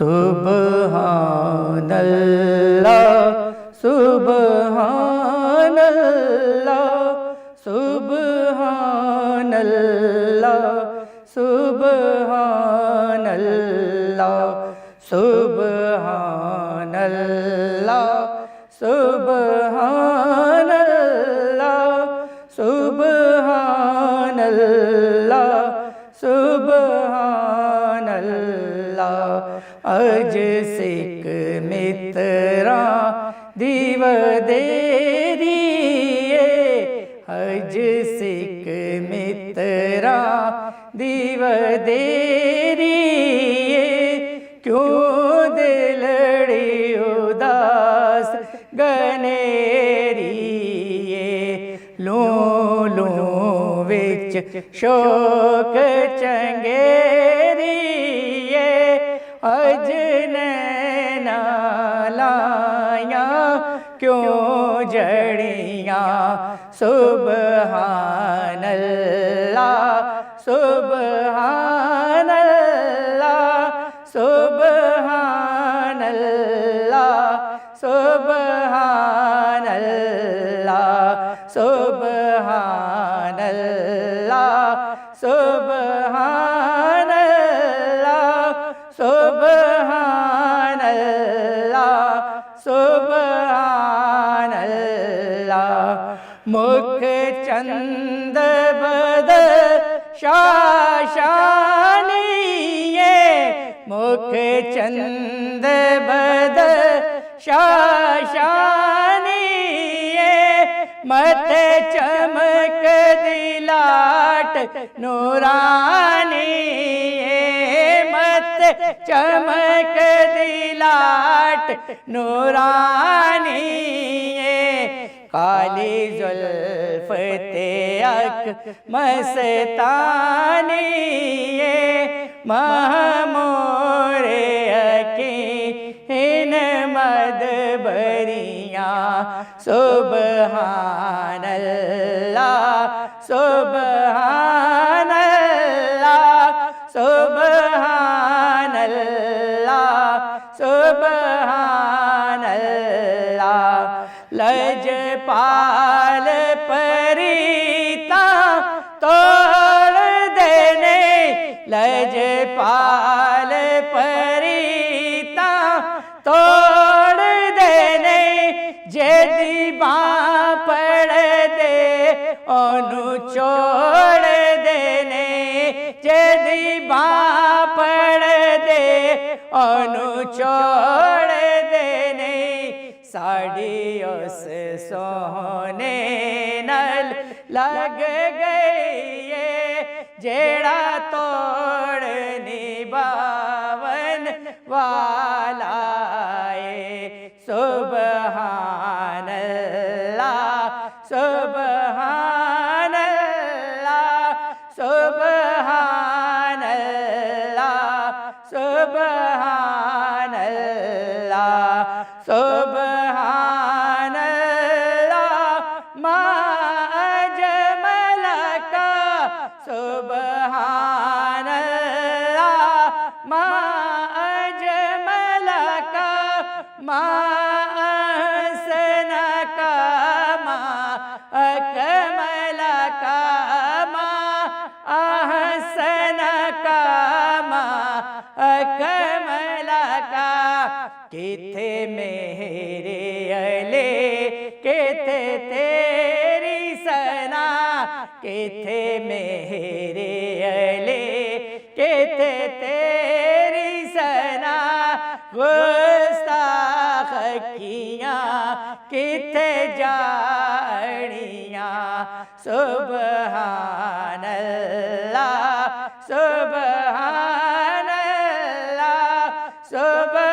سبحان اللہ سبحان اللہ سبحان اللہ سبحان اللہ سبحان اللہ سبحان اللہ سبحان اللہ سبحان اللہ اج سکھ متراں دیو دیریے اج سکھ متراں دیو دیریے کیوں دلڑی اداس گنیریے لوں لوں وچ شوق چنگیریے اج نینا لائیاں کیوں جڑیاں سبحان اللہ سبحان اللہ سبحان اللہ سبحان اللہ سبحان اللہ سبحان اللہ سبحان اللہ سبحان اللہ مکھ چند بد شاشانیے مکھ چند بد شاشانیے مت چمک دلاٹ نورانی مت چمک دلاٹ نورانی کالی زلف تیک مستانی مہمور یقین مدبریاں سبحان اللہ سبحان اللہ سبحان اللہ سبحان اللہ لجپال پریتا توڑ دینے لجپال پریتا توڑ دینے جیدی باں پڑ دے انو چھوڑ دینے جیدی باں پڑ دے انو چھوڑ دینے ساڑی اس سونے نل لگ گئی ہے جیڑا توڑ نباون والا ہے سبحان اللہ سبحان اللہ سبحان اللہ سبحان اللہ سبحان اللہ ما اجملک سبحان اللہ ما اجملک ما احسنک ما اکملک ما احسنک ما اکملک کتھے میرے علی کتھے تیری ثنا کتھے میرے علی کتھے تیری ثنا گستاخ کیاں کتھے جاڑیاں سبحان اللہ سبحان اللہ سبحان